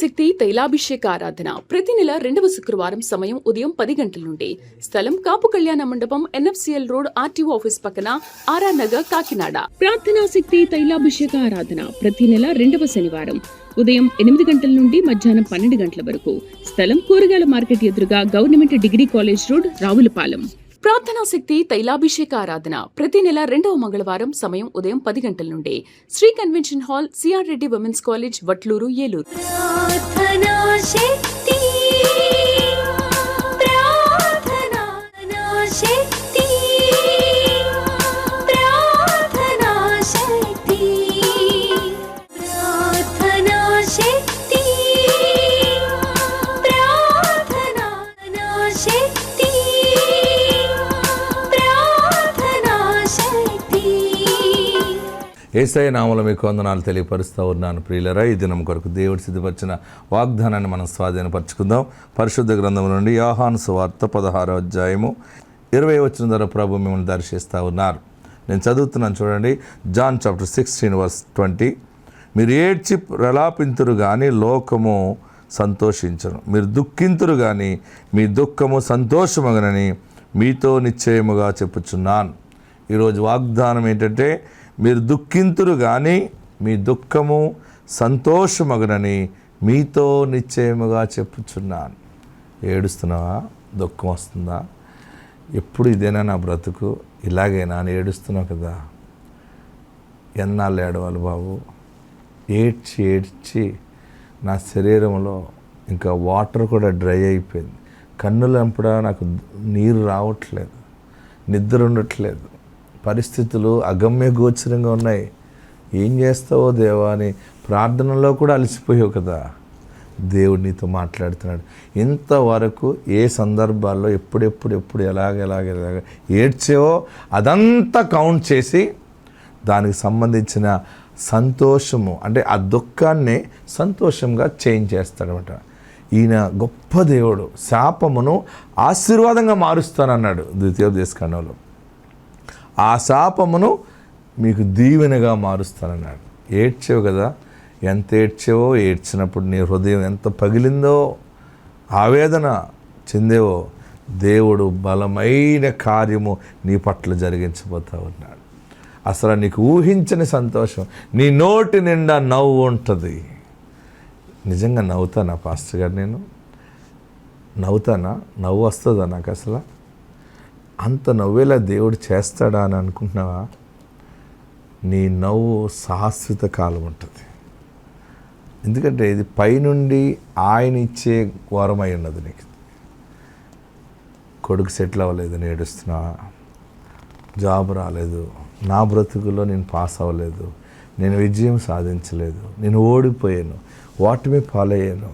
శక్తి తైలాభిషేక ఆరాధన ప్రతి నెల 2వ శుక్రవారం సమయం ఉదయం 10 గంటల నుండి. స్థలం కాపు కళ్యాణ మండపం, NFCL రోడ్, RTO ఆఫీస్ పక్కన, RR నగర్, కాకినాడ. ప్రార్థనా శక్తి తైలాభిషేక ఆరాధన ప్రతి నెల 2వ శనివారం ఉదయం 8 గంటల నుండి మధ్యాహ్నం 12 గంటల వరకు. స్థలం కూరగాయల మార్కెట్ ఎదురుగా, government degree college road, Ravulapalem. ప్రార్థనా శక్తి తైలాభిషేక ఆరాధన ప్రతి నెల 2వ మంగళవారం సమయం ఉదయం 10 గంటల నుండి. Shri convention hall, CR Reddy women's college, Vatluru, Eluru. Yesayya నామములో మీకు వందనాలు తెలియపరుస్తూ ఉన్నాను ప్రియులరా. ఈ దినం కొరకు దేవుడు సిద్ధపరిచిన వాగ్దానాన్ని మనం స్వాధీనపరచుకుందాం. పరిశుద్ధ గ్రంథం నుండి యోహాను సువార్త 16వ అధ్యాయము 20వ వచనం ద్వారా ప్రభు మిమ్మల్ని దర్శిస్తూ ఉన్నారు. నేను చదువుతున్నాను చూడండి. John chapter 16 verse 20. మీరు ఏడ్చి ప్రలాపింతురు కానీ లోకము సంతోషించను, మీరు దుఃఖింతురు కానీ మీ దుఃఖము సంతోషమగనని మీతో నిశ్చయముగా చెప్పుచున్నాను. ఈరోజు వాగ్దానం ఏంటంటే, మీరు దుఃఖింతురు కానీ మీ దుఃఖము సంతోషమగునని మీతో నిశ్చయముగా చెప్పుచున్నాను. ఏడుస్తున్నావా? దుఃఖం వస్తుందా? ఎప్పుడు ఇదేనా నా బ్రతుకు? ఇలాగేనా అని ఏడుస్తున్నావు కదా. ఎన్నాళ్ళు ఏడవాలి బాబు? ఏడ్చి ఏడ్చి నా శరీరంలో ఇంకా వాటర్ కూడా డ్రై అయిపోయింది. కన్నులంపడా నాకు నీరు రావట్లేదు, నిద్ర ఉండట్లేదు, పరిస్థితులు అగమ్య గోచరంగా ఉన్నాయి. ఏం చేస్తావో దేవా అని ప్రార్థనలో కూడా అలసిపోయావు కదా. దేవుడు నీతో మాట్లాడుతున్నాడు. ఇంతవరకు ఏ సందర్భాల్లో ఎప్పుడు ఎలాగ ఏడ్చేవో అదంతా కౌంట్ చేసి దానికి సంబంధించిన సంతోషము, అంటే ఆ దుఃఖాన్ని సంతోషంగా చేంజ్ చేస్తాడనమాట. ఈయన గొప్ప దేవుడు. శాపమును ఆశీర్వాదంగా మారుస్తానన్నాడు ద్వితీయోపదేశకాండంలో. ఆ శాపమును మీకు దీవెనగా మారుస్తానన్నాడు. ఏడ్చావు కదా, ఎంత ఏడ్చావో, ఏడ్చినప్పుడు నీ హృదయం ఎంత పగిలిందో, ఆవేదన చెందేవో, దేవుడు బలమైన కార్యము నీ పట్ల జరిగించబోతా ఉన్నాడు. అసలు నీకు ఊహించని సంతోషం, నీ నోటి నిండా నవ్వు ఉంటుంది. నిజంగా నవ్వుతానా పాస్టర్ గారు? నేను నవ్వుతానా? నవ్వు వస్తుందా నాకు? అసలు అంత నవ్వేలా దేవుడు చేస్తాడా అని అనుకుంటున్నావా? నీ నవ్వు శాశ్వత కాలం ఉంటుంది. ఎందుకంటే ఇది పైనుండి ఆయన ఇచ్చే వరమై ఉన్నది. నీకు కొడుకు సెటిల్ అవ్వలేదు, ఏడుస్తున్నావా? జాబ్ రాలేదు, నా బ్రతుకులో నేను పాస్ అవ్వలేదు, నేను విజయం సాధించలేదు, నేను ఓడిపోయాను, ఓటమి పాలయ్యాను,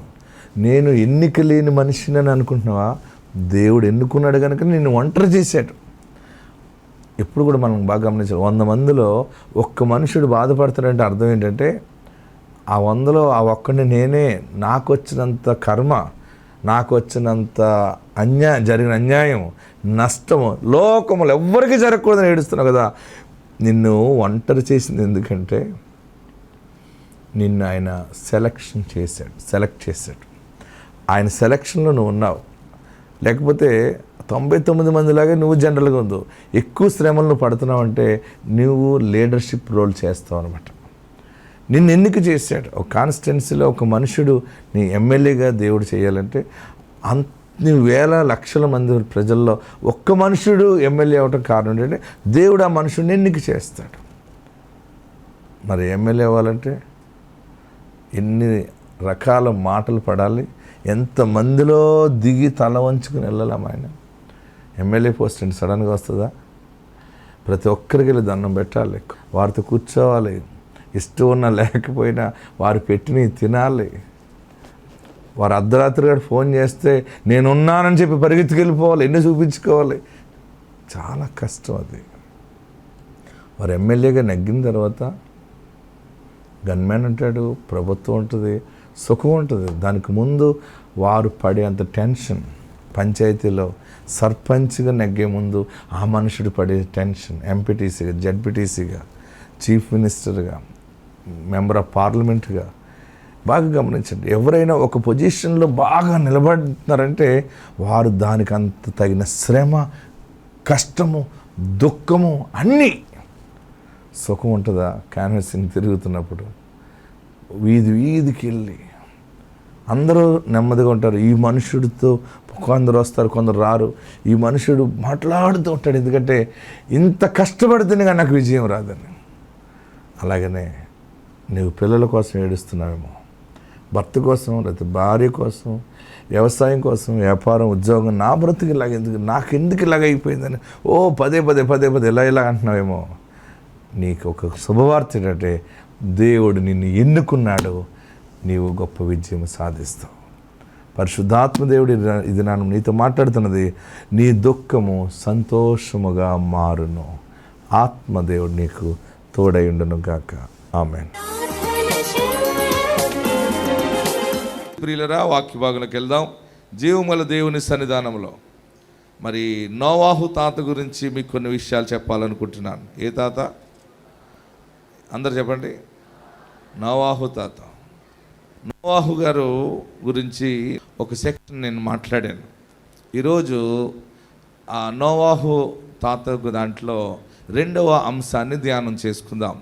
నేను ఎన్నిక లేని మనిషిని అని అనుకుంటున్నావా? దేవుడు ఎన్నుకున్నాడు కనుక నిన్ను ఒంటరి చేశాడు. ఎప్పుడు కూడా మనం బాగా గమనించాలి. 100 మందిలో ఒక్క మనుషుడు బాధపడతాడంటే అర్థం ఏంటంటే, ఆ 100లో ఆ ఒక్కడిని నేనే, నాకు వచ్చినంత కర్మ, నాకు వచ్చినంత జరిగిన అన్యాయం, నష్టము లోకములు ఎవ్వరికీ జరగకూడదని ఏడుస్తున్నావు కదా. నిన్ను ఒంటరి చేసింది ఎందుకంటే, నిన్ను ఆయన సెలెక్ట్ చేశాడు. ఆయన సెలక్షన్లో నువ్వు ఉన్నావు. లేకపోతే 99 మందిలాగా నువ్వు జనరల్గా ఉందో, ఎక్కువ శ్రమలు నువ్వు పడుతున్నావు అంటే నువ్వు లీడర్షిప్ రోల్ చేస్తావు అనమాట. నిన్ను ఎన్నిక చేశాడు. ఒక కాన్స్టిట్యున్సీలో ఒక మనుషుడు నీ ఎమ్మెల్యేగా దేవుడు చేయాలంటే అన్ని వేల లక్షల మంది ప్రజల్లో ఒక్క మనుషుడు ఎమ్మెల్యే అవటం కారణం ఏంటంటే, దేవుడు ఆ మనుషుడిని ఎన్నిక చేస్తాడు. మరి ఎమ్మెల్యే అవ్వాలంటే ఎన్ని రకాల మాటలు పడాలి, ఎంతమందిలో దిగి తల వంచుకుని వెళ్ళాం. ఆయన ఎమ్మెల్యే పోస్ట్ అంటే సడన్గా వస్తుందా? ప్రతి ఒక్కరికి వెళ్ళి దండం పెట్టాలి, వారితో కూర్చోవాలి, ఇష్టం ఉన్నా లేకపోయినా వారు పెట్టినవి తినాలి. వారు అర్ధరాత్రి గారు ఫోన్ చేస్తే నేనున్నానని చెప్పి పరిగెత్తుకెళ్ళిపోవాలి, ఎన్ని చూపించుకోవాలి. చాలా కష్టం అది. వారు ఎమ్మెల్యేగా నెగ్గిన తర్వాత గన్మ్యాన్ అంటాడు, ప్రభుత్వం ఉంటుంది, సుఖం ఉంటుంది. దానికి ముందు వారు పడే అంత టెన్షన్, పంచాయతీలో సర్పంచ్గా నెగ్గే ముందు ఆ మనుషుడు పడే టెన్షన్, ఎంపీటీసీగా, జడ్పీటీసీగా, చీఫ్ మినిస్టర్గా, మెంబర్ ఆఫ్ పార్లమెంట్గా, బాగా గమనించండి, ఎవరైనా ఒక పొజిషన్లో బాగా నిలబడుతున్నారంటే వారు దానికి అంత తగిన శ్రమ, కష్టము, దుఃఖము అన్నీ. సుఖం ఉంటుందా క్యాన్వాసింగ్ తిరుగుతున్నప్పుడు? వీధికి వెళ్ళి అందరూ నెమ్మదిగా ఉంటారు. ఈ మనుషుడితో కొందరు వస్తారు, కొందరు రారు. ఈ మనుషుడు మాట్లాడుతూ ఉంటాడు, ఎందుకంటే ఇంత కష్టపడితేనే కానీ నాకు విజయం రాదని. అలాగనే నువ్వు పిల్లల కోసం ఏడుస్తున్నావేమో, భర్త కోసం, లేకపోతే భార్య కోసం, వ్యవసాయం కోసం, వ్యాపారం, ఉద్యోగం, నా బ్రతుకు ఇలాగ ఎందుకు, నాకెందుకు ఇలాగ అయిపోయిందని పదే పదే ఇలా అంటున్నావేమో. నీకు ఒక శుభవార్త ఏంటంటే దేవుడు నిన్ను ఎన్నుకున్నాడు, నీవు గొప్ప విజయం సాధిస్తావు. పరిశుద్ధాత్మ దేవుడు ఇది నన్ను నీతో మాట్లాడుతున్నది, నీ దుఃఖము సంతోషముగా మారును. ఆత్మదేవుడు నీకు తోడై ఉండును గాక. ఆమేన్. ప్రియులరా, వాక్య భాగంలోకి వెళ్దాం. జీవముల దేవుని సన్నిధానంలో మరి నోవాహు తాత గురించి మీకు కొన్ని విషయాలు చెప్పాలనుకుంటున్నాను. ఏ తాత? అందరు చెప్పండి. నోవాహు తాత. నోవాహు గారు గురించి ఒక సెక్షన్ నేను మాట్లాడాను. ఈరోజు ఆ నోవాహు తాత దాంట్లో రెండవ అంశాన్ని ధ్యానం చేసుకుందాం.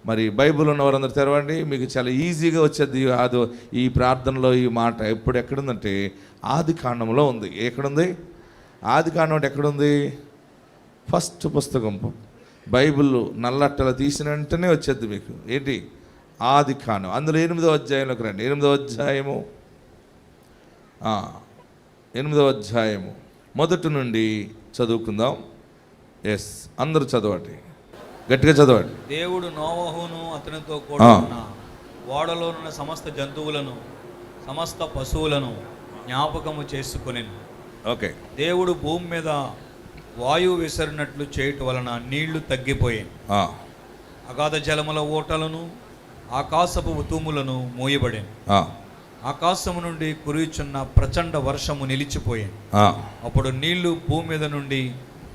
మరి బైబిల్ ఉన్నవారందరూ తెరవండి, మీకు చాలా ఈజీగా వచ్చేది. అది ఈ ప్రార్థనలో ఈ మాట ఎక్కడుందంటే ఆది కాండంలో ఉంది. ఎక్కడుంది? ఆది కాండం అంటే ఎక్కడుంది? ఫస్ట్ పుస్తకం బైబిల్ నల్లట్టలు తీసిన వెంటనే వచ్చేది మీకు. ఏంటి? ఆది కాండం. అందులో 8వ అధ్యాయంలోకి రండి. 8వ అధ్యాయము 8వ అధ్యాయము మొదటి నుండి చదువుకుందాం. ఎస్, అందరూ చదవండి, గట్టిగా చదవండి. దేవుడు నోవహును అతనితో కూడా ఉన్న ఓడలోనున్న సమస్త జంతువులను సమస్త పశువులను జ్ఞాపకము చేసుకొనెను. ఓకే. దేవుడు భూమి మీద వాయువు విసరినట్లు చేయటం వలన నీళ్లు తగ్గిపోయాయి. అగాధ జలముల ఓటలను ఆకాశపు ఉతుములను మూయబడాను. ఆకాశము నుండి కురియుచున్న ప్రచండ వర్షము నిలిచిపోయాను. అప్పుడు నీళ్లు భూమి మీద నుండి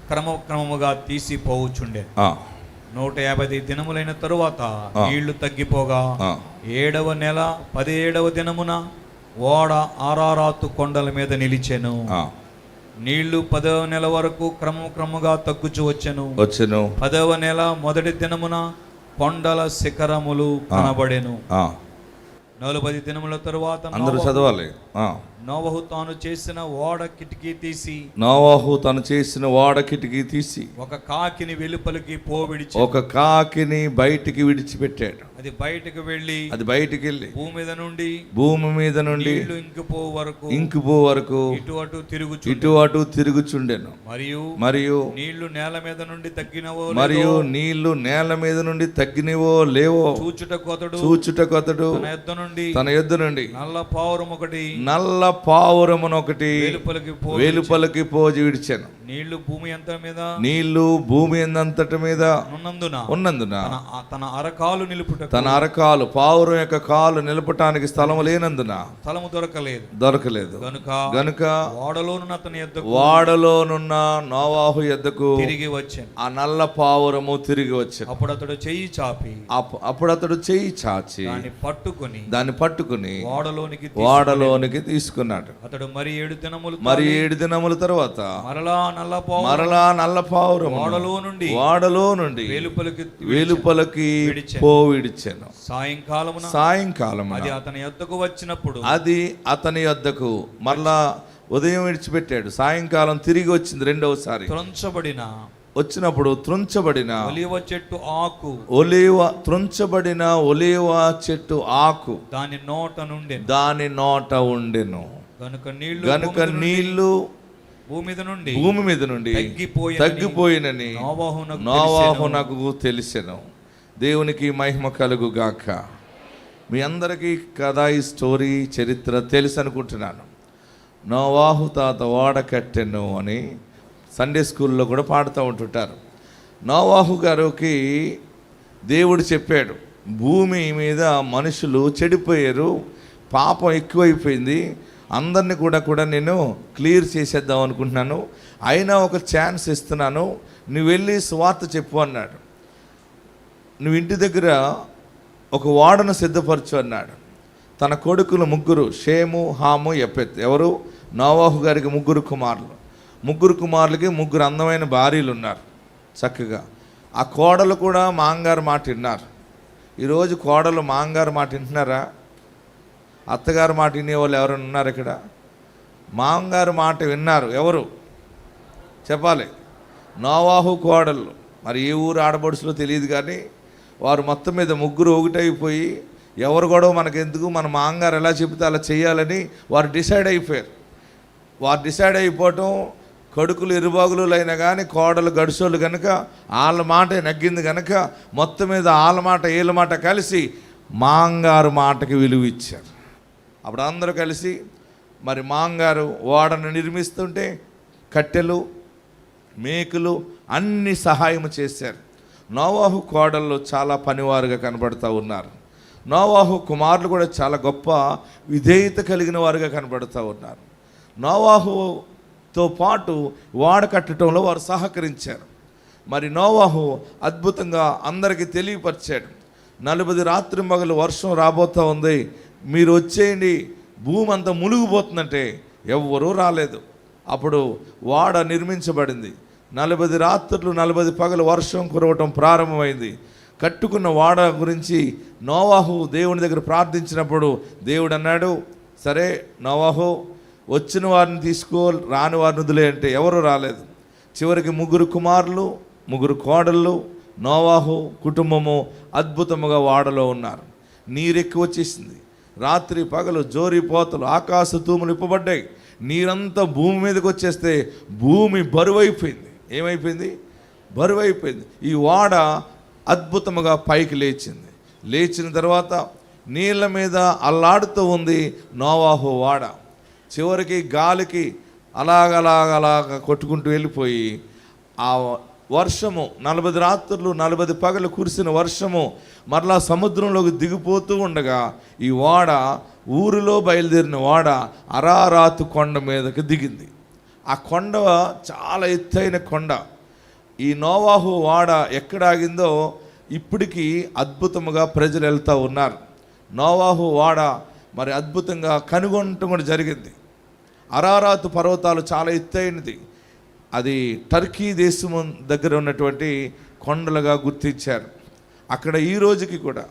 క్రమక్రమముగా తీసిపోవచ్చుండే. 150 దినములైన తరువాత నీళ్లు తగ్గిపోగా 7వ నెల 17వ దినమున ఓడ ఆరారాతు కొండల మీద నిలిచెను. నీళ్లు 10వ నెల వరకు క్రమక్రమముగా తగ్గుచు వచ్చెను. 10వ నెల మొదటి దినమున కొండల శిఖరములు కనబడెను. 40 దినముల తరువాత అందరూ చదవాలి. నోవహు తాను చేసిన ఓడ కిటికీ తీసి ఒక కాకిని వెలుపలికి ఒక కాకిని బయటికి విడిచిపెట్టాడు. అది బయటికి వెళ్ళి భూమి మీద నుండి నీళ్లు ఇంకిపో వరకు ఇటు అటు తిరుగుచుండెను. మరియు నీళ్లు నేల మీద నుండి తగ్గినవో లేవో చూచుటకొతడు తన యొద్ద నుండి నల్ల పావురమునొకటి వెలుపలికి పోజి విడిచాను. నీళ్లు భూమి అంతటి మీద ఉన్నందున తన అరకాలు పావురం యొక్క కాలు నిలపటానికి స్థలము లేనందున స్థలము దొరకలేదు గనుక వాడలోనున్న నోవాహు యొద్దకు తిరిగి వచ్చాను. ఆ నల్ల పావురము తిరిగి వచ్చాను. అప్పుడు అతడు చెయ్యి చాచి దాన్ని పట్టుకుని వాడలోనికి తీసుకున్నాడు. అతడు మరి 7 దినముల తర్వాత మరలా నల్ల పావురం వాడలో నుండి వెలుపలికి విడిచాను. సాయంకాలం అది అతని యొద్దకు మరలా ఉదయం విడిచిపెట్టాడు. సాయంకాలం తిరిగి వచ్చింది రెండవసారి. వచ్చినప్పుడు త్రుంచబడిన ఒలీవ చెట్టు ఆకు దాని నోట ఉండెను. గనుక నీళ్లు భూమి మీద నుండి తగ్గిపోయినని నోవాహునకు తెలిసెను. దేవునికి మహిమ కలుగు గాక. మీ అందరికీ కదా ఈ స్టోరీ చరిత్ర తెలుసు అనుకుంటున్నాను. నోవాహు తాత ఓడ కట్టెను అని సండే స్కూల్లో కూడా పాడుతూ ఉంటుంటారు. నోవాహు గారికి దేవుడు చెప్పాడు, భూమి మీద మనుషులు చెడిపోయారు, పాపం ఎక్కువైపోయింది, అందరిని కూడా నేను క్లియర్ చేసేద్దాం అనుకుంటున్నాను, అయినా ఒక ఛాన్స్ ఇస్తున్నాను, నువ్వు వెళ్ళి సువార్త చెప్పు అన్నాడు. నువ్వు ఇంటి దగ్గర ఒక ఓడను సిద్ధపరచు అన్నాడు. తన కొడుకులు ముగ్గురు, షేము, హాము, యెఫెత్. ఎవరు? నోవాహు గారికి ముగ్గురు కుమారులు. ముగ్గురు కుమారులకి ముగ్గురు అందమైన భార్యలు ఉన్నారు చక్కగా. ఆ కోడలు కూడా మాంగారు మాట విన్నారు. ఈరోజు కోడలు మాంగారు మాట వింటున్నారా? అత్తగారు మాట వినేవాళ్ళు ఎవరైనా ఉన్నారు ఇక్కడ? మాంగారు మాట విన్నారు ఎవరు చెప్పాలి? నోవాహు కోడళ్ళు. మరి ఏ ఊరు ఆడబడుసులో తెలియదు కానీ వారు మొత్తం మీద ముగ్గురు ఒకటైపోయి ఎవరు గొడవ మనకెందుకు, మన మాంగారు ఎలా చెబితే అలా చేయాలని వారు డిసైడ్ అయిపోయారు. వారు డిసైడ్ అయిపోవటం, కొడుకులు ఇరుబాగులు అయినా కానీ కోడలు గడుసోళ్ళు కనుక వాళ్ళ మాట నగ్గింది కనుక మొత్తం మీద వాళ్ళ మాట వీళ్ళ మాట కలిసి మాంగారు మాటకి విలువ ఇచ్చారు. అప్పుడు అందరూ కలిసి మరి మాంగారు ఓడను నిర్మిస్తుంటే కట్టెలు, మేకులు అన్ని సహాయం చేశారు. నోవాహు కోడళ్ళు చాలా పనివారుగా కనబడుతూ ఉన్నారు. నోవాహు కుమారులు కూడా చాలా గొప్ప విధేయత కలిగిన వారుగా కనబడుతూ ఉన్నారు. నోవాహుతో పాటు ఓడ కట్టడంలో వారు సహకరించారు. మరి నోవాహు అద్భుతంగా అందరికీ తెలియపరిచాడు, 40 రాత్రి మగలు వర్షం రాబోతూ ఉంది, మీరు వచ్చేయండి, భూమి అంతా మునిగిపోతుందంటే ఎవ్వరూ రాలేదు. అప్పుడు ఓడ నిర్మించబడింది. 40 రాత్రులు 40 పగలు వర్షం కురవటం ప్రారంభమైంది. కట్టుకున్న ఓడ గురించి నోవాహు దేవుని దగ్గర ప్రార్థించినప్పుడు దేవుడు అన్నాడు, సరే నోవాహు వచ్చిన వారిని తీసుకో, రాని వారిని వదిలే అంటే ఎవరు రాలేదు. చివరికి 3 కుమారులు 3 కోడళ్ళు నోవాహు కుటుంబము అద్భుతముగా ఓడలో ఉన్నారు. నీరెక్కువ వచ్చేసింది. రాత్రి పగలు జోరిపోతలు, ఆకాశ తూములు ఇప్పబడ్డాయి. నీరంతా భూమి మీదకి వచ్చేస్తే భూమి బరువైపోయింది. ఏమైపోయింది? బరువైపోయింది. ఈ ఓడ అద్భుతముగా పైకి లేచింది. లేచిన తర్వాత నీళ్ళ మీద అల్లాడుతూ ఉంది నోవాహు ఓడ. చివరికి గాలికి అలాగ కొట్టుకుంటూ వెళ్ళిపోయి ఆ వర్షము 40 రాత్రులు 40 పగలు కురిసిన వర్షము మరలా సముద్రంలోకి దిగిపోతూ ఉండగా ఈ ఓడ, ఊరిలో బయలుదేరిన ఓడ అరారాతు కొండ మీదకి దిగింది. ఆ కొండ చాలా ఎత్తైన కొండ. ఈ నోవాహు ఓడ ఎక్కడ ఆగిందో ఇప్పటికీ అద్భుతముగా ప్రజలు వెళ్తూ ఉన్నారు. నోవాహు ఓడ మరి అద్భుతంగా కనుగొనటం కూడా జరిగింది. అరారాతు పర్వతాలు చాలా ఎత్తైనది. అది టర్కీ దేశం దగ్గర ఉన్నటువంటి కొండలుగా గుర్తించారు. అక్కడ ఈ రోజుకి కూడా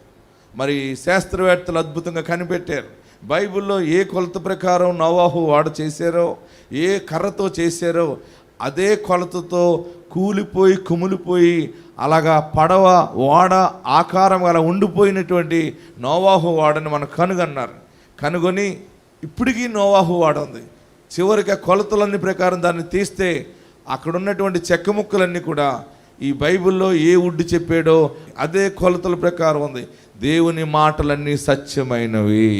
మరి శాస్త్రవేత్తలు అద్భుతంగా కనిపెట్టారు. బైబిల్లో ఏ కొలత ప్రకారం నోవాహు ఓడ చేశారో, ఏ కర్రతో చేశారో అదే కొలతతో కూలిపోయి కుమిలిపోయి అలాగా పడవ ఓడ ఆకారం అలా ఉండిపోయినటువంటి నోవాహు ఓడని మనకు కనుగొన్నారు. కనుగొని ఇప్పటికీ నోవాహు ఓడ ఉంది. చివరికి ఆ కొలతలన్నీ ప్రకారం దాన్ని తీస్తే అక్కడ ఉన్నటువంటి చెక్క ముక్కలన్నీ కూడా ఈ బైబిల్లో ఏ వుడ్ చెప్పాడో అదే కొలతల ప్రకారం ఉంది. దేవుని మాటలన్నీ సత్యమైనవి.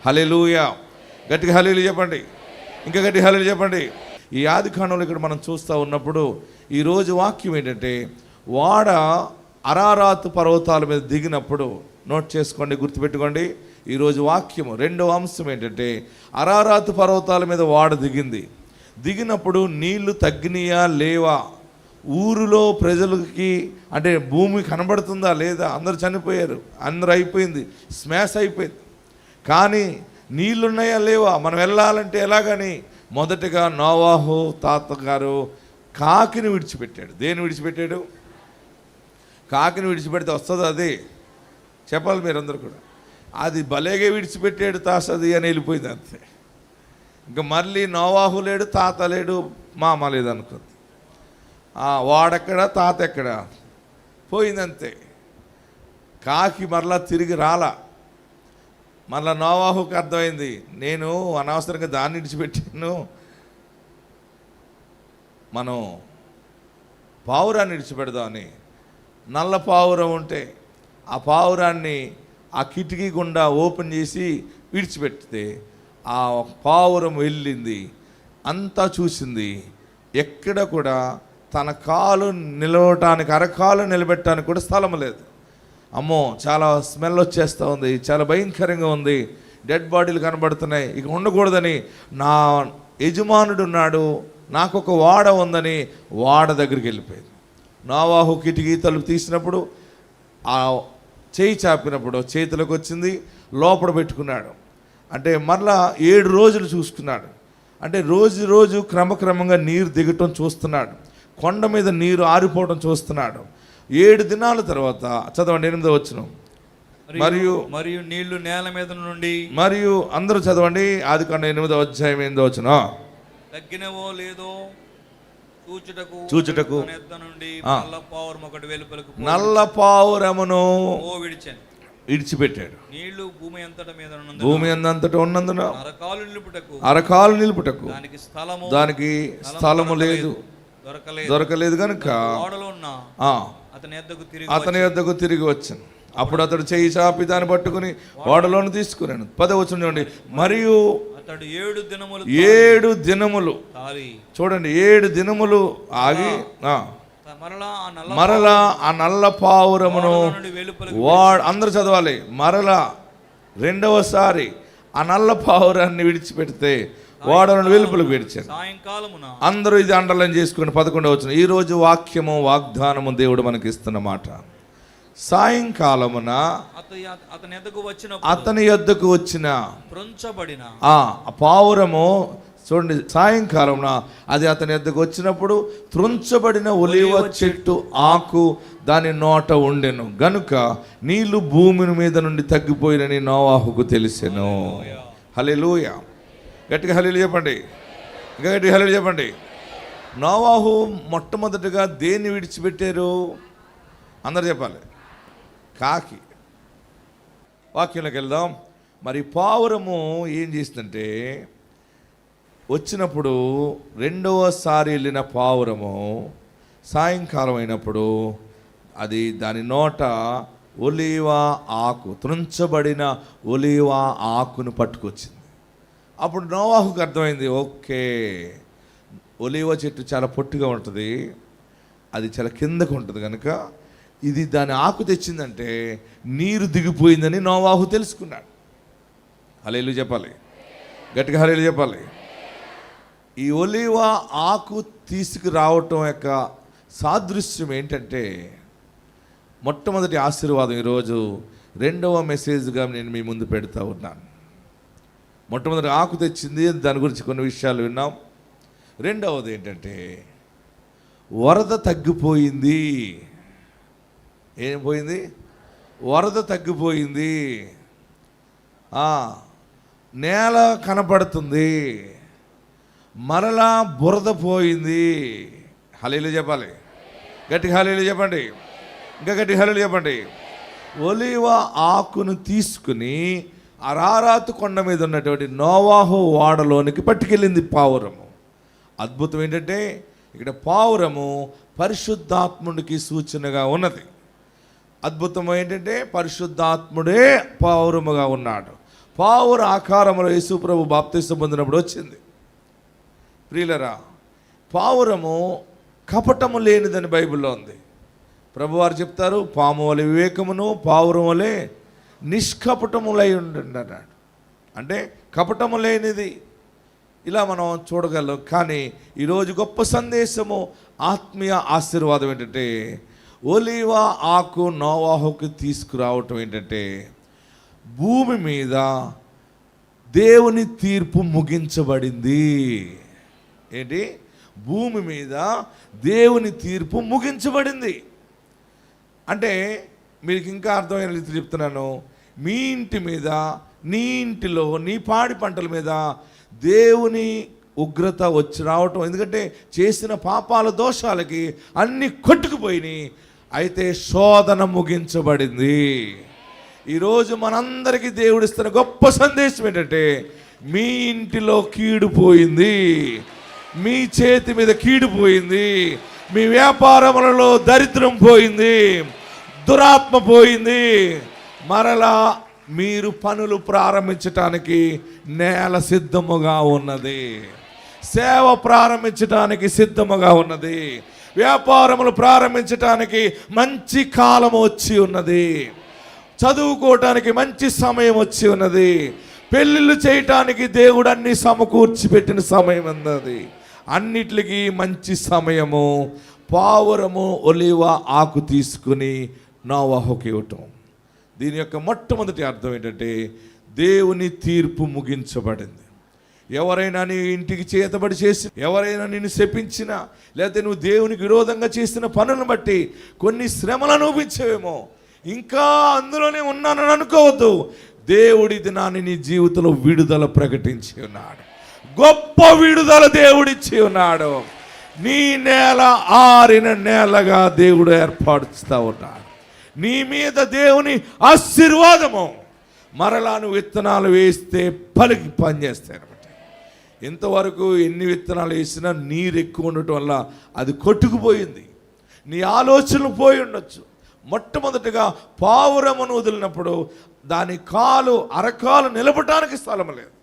హల్లెలూయా! గట్టిగా హల్లెలూయా చెప్పండి. ఇంకా గట్టిగా హల్లెలూయా చెప్పండి. ఈ ఆదికాండంలో ఇక్కడ మనం చూస్తూ ఉన్నప్పుడు ఈరోజు వాక్యం ఏంటంటే, ఓడ అరారాతు పర్వతాల మీద దిగినప్పుడు, నోట్ చేసుకోండి, గుర్తుపెట్టుకోండి, ఈరోజు వాక్యము రెండవ అంశం ఏంటంటే, అరారాతు పర్వతాల మీద ఓడ దిగినప్పుడు నీళ్లు తగ్గినాయా లేవా, ఊరిలో ప్రజలకి అంటే భూమి కనబడుతుందా లేదా, అందరు చనిపోయారు, అందరూ అయిపోయింది, స్మాష్ అయిపోయింది. కానీ నీళ్ళున్నాయా లేవా, మనం వెళ్ళాలంటే ఎలాగని మొదటగా నోవాహు తాతగారు కాకిని విడిచిపెట్టాడు. దేని విడిచిపెట్టాడు? కాకిని విడిచిపెడితే వస్తుంది అది చెప్పాలి మీరందరూ కూడా. అది భలేగా విడిచిపెట్టాడు, తాసది అని వెళ్ళిపోయింది అంతే. ఇంకా మళ్ళీ నోవాహు లేడు, తాత లేడు, మామ లేదు అనుకుంది. వాడెక్కడ తాత ఎక్కడ పోయిందంతే. కాకి మరలా తిరిగి రాలా. మళ్ళా నోవాహుకి అర్థమైంది, నేను అనవసరంగా దాన్ని విడిచిపెట్టాను, మనం పావురాన్ని విడిచిపెడదామని. నల్ల పావురం ఉంటే ఆ పావురాన్ని ఆ కిటికీ గుండా ఓపెన్ చేసి విడిచిపెడితే ఆ పావురం వెళ్ళింది, అంతా చూసింది. ఎక్కడ కూడా తన కాలు నిలవటానికి, అరకాలు నిలబెట్టడానికి కూడా స్థలం లేదు. అమ్మో చాలా స్మెల్ వచ్చేస్తూ ఉంది, చాలా భయంకరంగా ఉంది, డెడ్ బాడీలు కనబడుతున్నాయి, ఇక ఉండకూడదని నా యజమానుడు ఉన్నాడు, నాకు ఒక ఓడ ఉందని ఓడ దగ్గరికి వెళ్ళిపోయింది. నోవాహు కిటికీ తలుపు తీసినప్పుడు ఆ చేయి చాపినప్పుడు చేతిలోకి వచ్చింది, లోపల పెట్టుకున్నాడు. అంటే మరలా 7 రోజులు చూసుకున్నాడు. అంటే రోజు క్రమక్రమంగా నీరు దిగటం చూస్తున్నాడు, కొండ మీద నీరు ఆరిపోవడం చూస్తున్నాడు. 7 దినాల తర్వాత చదవండి 8వ వచనం. మరియు నీళ్లు నేల మీద నుండి, మరియు అందరూ చదవండి ఆదికాండం 8వ అధ్యాయం 8వ వచనం. తగ్గినవో లేదో చూచుటకు నుండి నల్ల పావురమును విడిచిపెట్టాడు. నీళ్లు భూమి అంతటా ఉన్నందున అరకాలు నిలుపుటకు దానికి స్థలము లేదు, దొరకలేదు కనుక అతని యొద్దకు తిరిగి వచ్చాను. అప్పుడు అతడు చేయి చాపి దాన్ని పట్టుకుని ఓడలోను తీసుకున్నాను. 10వ వచనం చూడండి. మరియు అతడు 7 దినములు చూడండి 7 దినములు ఆగి మరలా ఆ నల్ల పావురమును అందరూ చదవాలి. మరలా రెండవసారి ఆ నల్ల పావురాన్ని విడిచిపెడితే ఓడలను వెలుపలకు విడిచాను. అందరూ ఇది అండర్లైన్ చేసుకుని 11వ వచనం. ఈ రోజు వాక్యము వాగ్దానము దేవుడు మనకి ఇస్తున్న మాట. సాయంకాలమున అతని యొద్దకు వచ్చిన ఆ పావురము చూడండి, సాయంకాలమున అది అతని యొద్దకు వచ్చినప్పుడు త్రుంచబడిన ఒలీవ చెట్టు ఆకు దాని నోట ఉండెను గనుక నీళ్లు భూమి మీద నుండి తగ్గిపోయినని నోవాహుకు తెలిసెను. హల్లెలూయా. గట్టిగా హల్లెలూయా చెప్పండి, ఇంకా గట్టిగా హల్లెలూయా చెప్పండి. నోవాహు మొట్టమొదటిగా దేన్ని విడిచిపెట్టారు? అందరు చెప్పాలి. కాకి. వాక్యంలోకి వెళ్దాం. మరి పావురము ఏం చేసిందంటే, వచ్చినప్పుడు రెండవసారి వెళ్ళిన పావురము సాయంకాలం అయినప్పుడు అది దాని నోట ఒలీవ ఆకు, త్రుంచబడిన ఒలీవ ఆకును పట్టుకొచ్చింది. అప్పుడు నోవాహుకు అర్థమైంది, ఓకే ఒలీవ చెట్టు చాలా పొట్టిగా ఉంటుంది, అది చాలా కిందకు ఉంటుంది కనుక ఇది దాని ఆకు తెచ్చిందంటే నీరు దిగిపోయిందని నోవాహు తెలుసుకున్నాడు. హల్లెలూయా చెప్పాలి, గట్టిగా హల్లెలూయా చెప్పాలి. ఈ ఒలీవ ఆకు తీసుకురావటం యొక్క సాదృశ్యం ఏంటంటే, మొట్టమొదటి ఆశీర్వాదం ఈరోజు 2వ మెసేజ్గా నేను మీ ముందు పెడతా ఉన్నాను. మొట్టమొదటి ఆకు తెచ్చింది, దాని గురించి కొన్ని విషయాలు విన్నాం. రెండవది ఏంటంటే వరద తగ్గిపోయింది. ఏం పోయింది? వరద తగ్గిపోయింది. నేల కనపడుతుంది, మరలా బురద పోయింది. హల్లెలూయా చెప్పాలి, గట్టిగా హల్లెలూయా చెప్పండి, ఇంకా గట్టిగా హల్లెలూయా చెప్పండి. ఒలీవ ఆకును తీసుకుని అరారాతు కొండ మీద ఉన్నటువంటి నోవాహు ఓడలోనికి పట్టుకెళ్ళింది పావురము. అద్భుతం ఏంటంటే ఇక్కడ పావురము పరిశుద్ధాత్ముడికి సూచనగా ఉన్నది. అద్భుతం ఏంటంటే పరిశుద్ధాత్ముడే పావురముగా ఉన్నాడు. పావుర ఆకారంలో యేసు ప్రభు బాప్తిసం పొందినప్పుడు వచ్చింది. ప్రియులరా, పావురము కపటము లేనిదని బైబిల్లో ఉంది. ప్రభువారు చెప్తారు, పాము వలె వివేకమును పావురం వలె నిష్కపటములై ఉండండి అన్నాడు. అంటే కపటము లేనిది ఇలా మనం చూడగలం. కానీ ఈరోజు గొప్ప సందేశము, ఆత్మీయ ఆశీర్వాదం ఏంటంటే ఒలీవ ఆకు నోవాహుకు తీసుకురావటం ఏంటంటే, భూమి మీద దేవుని తీర్పు ముగించబడింది. ఏంటి? భూమి మీద దేవుని తీర్పు ముగించబడింది. అంటే మీకు ఇంకా అర్థమైన రీతి చెప్తున్నాను, మీ ఇంటి మీద, నీ ఇంటిలో, నీ పాడి పంటల మీద దేవుని ఉగ్రత వచ్చి రావటం. ఎందుకంటే చేసిన పాపాల దోషాలకి అన్నీ కొట్టుకుపోయినాయి. అయితే శోధన ముగించబడింది. ఈరోజు మనందరికీ దేవుడిస్తున్న గొప్ప సందేశం ఏంటంటే, మీ ఇంటిలో కీడు పోయింది, మీ చేతి మీద కీడు పోయింది, మీ వ్యాపారములలో దరిద్రం పోయింది, దురాత్మ పోయింది. మరలా మీరు పనులు ప్రారంభించటానికి నేల సిద్ధముగా ఉన్నది, సేవ ప్రారంభించటానికి సిద్ధముగా ఉన్నది, వ్యాపారములు ప్రారంభించటానికి మంచి కాలం వచ్చి ఉన్నది, చదువుకోవటానికి మంచి సమయం వచ్చి ఉన్నది, పెళ్ళిళ్ళు చేయటానికి దేవుడు అన్ని సమకూర్చి పెట్టిన సమయం ఉన్నది. అన్నిటికీ మంచి సమయము. పావురము ఒలీవ ఆకు తీసుకుని నోవాహుకి ఇవ్వటం. దీని యొక్క మొట్టమొదటి అర్థం ఏంటంటే దేవుని తీర్పు ముగించబడింది. ఎవరైనా నీ ఇంటికి చేతబడి చేసి, ఎవరైనా నిన్ను శపించినా, లేకపోతే నువ్వు దేవునికి విరోధంగా చేసిన పనులను బట్టి కొన్ని శ్రమలు అనుభవించేవేమో, ఇంకా అందులోనే ఉన్నానని అనుకోవద్దు. దేవుడి దినాన్ని నీ జీవితంలో విడుదల ప్రకటించి ఉన్నాడు. గొప్ప విడుదల దేవుడిచ్చి ఉన్నాడు. నీ నేల ఆరిన నేలగా దేవుడు ఏర్పరుస్తూ ఉన్నాడు. నీ మీద దేవుని ఆశీర్వాదము మరలా నువ్వు విత్తనాలు వేస్తే పలికి పనిచేస్తాయి అనమాట. ఇంతవరకు ఎన్ని విత్తనాలు వేసినా నీరు ఎక్కువ ఉండటం వల్ల అది కొట్టుకుపోయింది. నీ ఆలోచనలు పోయి ఉండొచ్చు. మొట్టమొదటిగా పావురమును వదిలినప్పుడు దాని కాలు అరకాలు నిలబడటానికి స్థలం లేదు.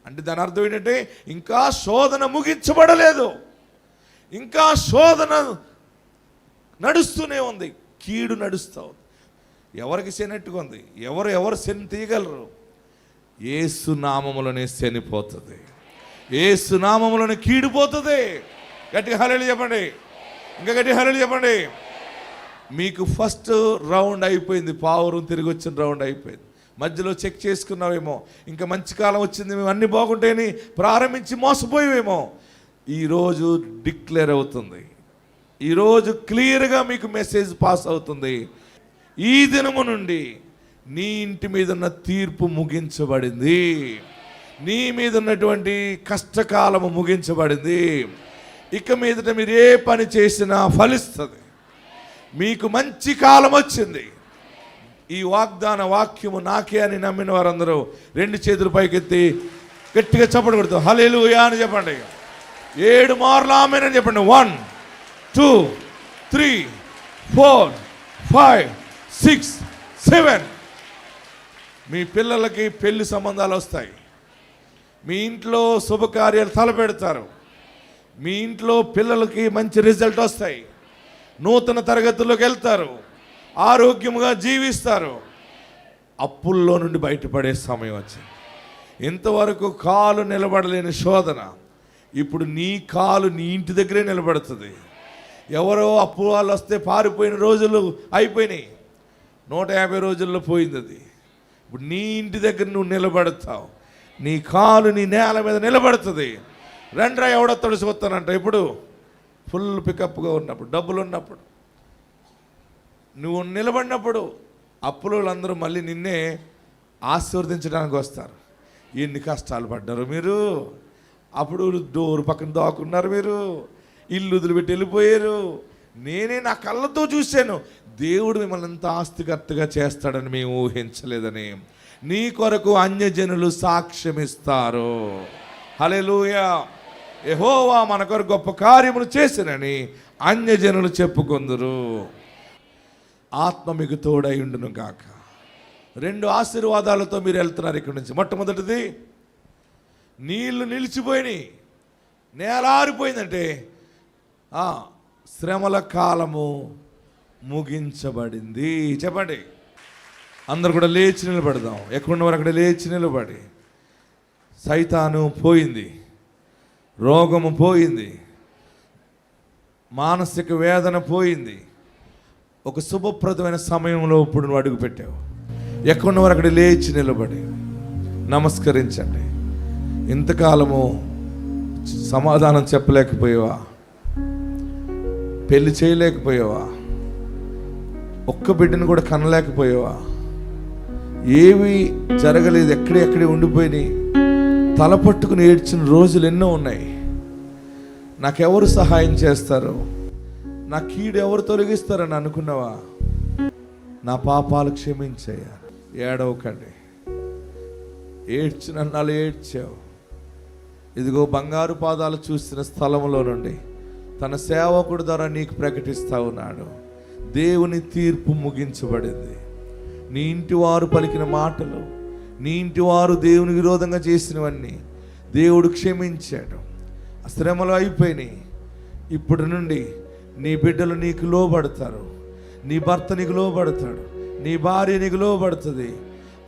అంటే దాని అర్థం ఏంటంటే ఇంకా శోధన ముగించబడలేదు, ఇంకా శోధన నడుస్తూనే ఉంది, కీడు నడుస్తూ ఉంది. ఎవరికి శనట్టుగా ఉంది? ఎవరు శని తీయగలరు? యేసు నామములోనే శనిపోతుంది, యేసు నామములోనే కీడిపోతుంది. గట్టిగా హల్లెలూయా చెప్పండి, ఇంకా గట్టిగా హల్లెలూయా చెప్పండి. మీకు ఫస్ట్ రౌండ్ అయిపోయింది, పావురం తిరిగి వచ్చిన రౌండ్ అయిపోయింది. మధ్యలో చెక్ చేసుకున్నావేమో, ఇంకా మంచి కాలం వచ్చింది, మేము అన్నీ బాగుంటాయని ప్రారంభించి మోసపోయేవేమో. ఈరోజు డిక్లేర్ అవుతుంది, ఈరోజు క్లియర్గా మీకు మెసేజ్ పాస్ అవుతుంది. ఈ దినము నుండి నీ ఇంటి మీద ఉన్న తీర్పు ముగించబడింది, నీ మీద ఉన్నటువంటి కష్టకాలము ముగించబడింది. ఇక మీదట మీరు ఏ పని చేసినా ఫలిస్తుంది. మీకు మంచి కాలం వచ్చింది. ఈ వాగ్దాన వాక్యము నాకే అని నమ్మిన వారందరూ రెండు చేతులు పైకెత్తి గట్టిగా చప్పట్లు కొడుతూ హల్లెలూయా అని చెప్పండి. 7 మార్లు ఆమేన్ అని చెప్పండి. 1 2 3 4 5 6 7. మీ పిల్లలకి పెళ్లి సంబంధాలు వస్తాయి, మీ ఇంట్లో శుభకార్యాలు తలపెడతారు, మీ ఇంట్లో పిల్లలకి మంచి రిజల్ట్ వస్తాయి, నూతన తరగతుల్లోకి వెళ్తారు, ఆరోగ్యంగా జీవిస్తారు. అప్పుల్లో నుండి బయటపడే సమయం వచ్చింది. ఇంతవరకు కాలు నిలబడలేని శోధన ఇప్పుడు నీ కాలు నీ ఇంటి దగ్గరే నిలబడుతుంది. ఎవరో అప్పు వాళ్ళు వస్తే పారిపోయిన రోజులు అయిపోయినాయి, 150 రోజుల్లో పోయింది అది. ఇప్పుడు నీ ఇంటి దగ్గర నువ్వు నిలబడతావు, నీ కాలు నీ నేల మీద నిలబడుతుంది. రెండ్రా ఎవడొత్తడు చూస్తానంట. ఇప్పుడు ఫుల్ పికప్గా ఉన్నప్పుడు, డబ్బులు ఉన్నప్పుడు, నువ్వు నిలబడినప్పుడు అప్పులు అందరూ మళ్ళీ నిన్నే ఆశీర్వదించడానికి వస్తారు. ఎన్ని కష్టాలు పడ్డారు మీరు, అప్పుడు డోరు పక్కన దాక్కున్నారు మీరు, ఇల్లు వదిలిపెట్టి వెళ్ళిపోయారు. నేనే నా కళ్ళతో చూశాను. దేవుడు మిమ్మల్ని ఎంత ఆస్తికర్తగా చేస్తాడని మేము ఊహించలేదని నీ కొరకు అన్యజనులు సాక్ష్యమిస్తారు. హల్లెలూయా. యెహోవా మన కొరకు గొప్ప కార్యములు చేసినని అన్యజనులు చెప్పుకొందురు. ఆత్మ మీకు తోడై ఉండును గాక. 2 ఆశీర్వాదాలతో మీరు వెళ్తున్నారు ఇక్కడి నుంచి. మొట్టమొదటిది, నీళ్లు నిలిచిపోయినాయి, నేల ఆరిపోయిందంటే శ్రమల కాలము ముగించబడింది. చెప్పండి. అందరు కూడా లేచి నిలబడదాం. ఎక్కడున్నవారు అక్కడ లేచి నిలబడి, సైతాను పోయింది, రోగము పోయింది, మానసిక వేదన పోయింది. ఒక శుభప్రదమైన సమయంలో ఇప్పుడు నువ్వు అడుగు పెట్టావు. ఎక్కడున్నవారు అక్కడ లేచి నిలబడి నమస్కరించండి. ఇంతకాలము సమాధానం చెప్పలేకపోయావా? పెళ్లి చేయలేకపోయావా? ఒక్క బిడ్డను కూడా కనలేకపోయావా? ఏవి జరగలేదు, ఎక్కడే ఉండిపోయినాయి. తలపట్టుకుని ఏడ్చిన రోజులు ఎన్నో ఉన్నాయి. నాకెవరు సహాయం చేస్తారు, నా కీడు ఎవరు తొలగిస్తారని అనుకున్నావా? నా పాపాలు క్షమించయ్యా. ఏడవకండి. ఏడ్చినన్నాళ్ళు ఏడ్చావు. ఇదిగో బంగారు పాదాలు చూసిన స్థలంలో నుండి తన సేవకుడు ద్వారా నీకు ప్రకటిస్తా ఉన్నాడు. దేవుని తీర్పు ముగించబడింది. నీ ఇంటి వారు పలికిన మాటలు, నీ ఇంటి వారు దేవుని విరోధంగా చేసినవన్నీ దేవుడు క్షమించాడు. శ్రమలు అయిపోయినాయి. ఇప్పటి నుండి నీ బిడ్డలు నీకు లోబడతారు, నీ భర్త నీకు లోబడతాడు, నీ భార్య నీకు లోబడుతుంది.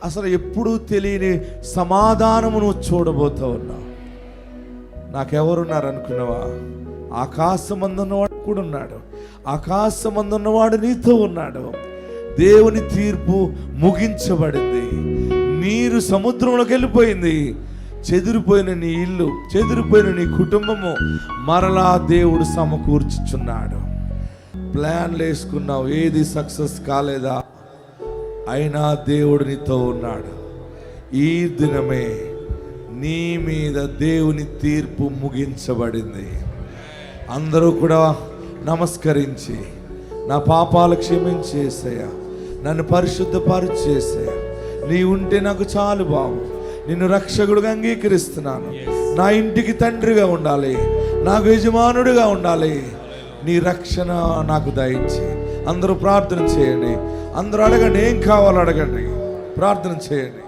అసలు ఎప్పుడూ తెలియని సమాధానము నువ్వు చూడబోతూ ఉన్నావు. నాకెవరున్నారు అనుకున్నావా? ఆకాశమందున్నవాడు కూడా ఉన్నాడు. ఆకాశమందున్నవాడు నీతో ఉన్నాడు. దేవుని తీర్పు ముగించబడింది. నీరు సముద్రంలోకి వెళ్ళిపోయింది. చెదిరిపోయిన నీ ఇల్లు, చెదిరిపోయిన నీ కుటుంబము మరలా దేవుడు సమకూర్చుచున్నాడు. ప్లాన్లు వేసుకున్నావు, ఏది సక్సెస్ కాలేదా? అయినా దేవుడు నీతో ఉన్నాడు. ఈ దినమే నీ మీద దేవుని తీర్పు ముగించబడింది. అందరూ కూడా నమస్కరించి, నా పాపాలు క్షమించేసయ్యా, నన్ను పరిశుద్ధపరిచేసయ్యా, నీ ఉంటే నాకు చాలు బాబు, నిన్ను రక్షకుడుగా అంగీకరిస్తున్నాను. నా ఇంటికి తండ్రిగా ఉండాలి, నాకు యజమానుడిగా ఉండాలి, నీ రక్షణ నాకు దయచి. అందరూ ప్రార్థన చేయండి, అందరూ అడగండి, ఏం కావాలో అడగండి, ప్రార్థన చేయండి.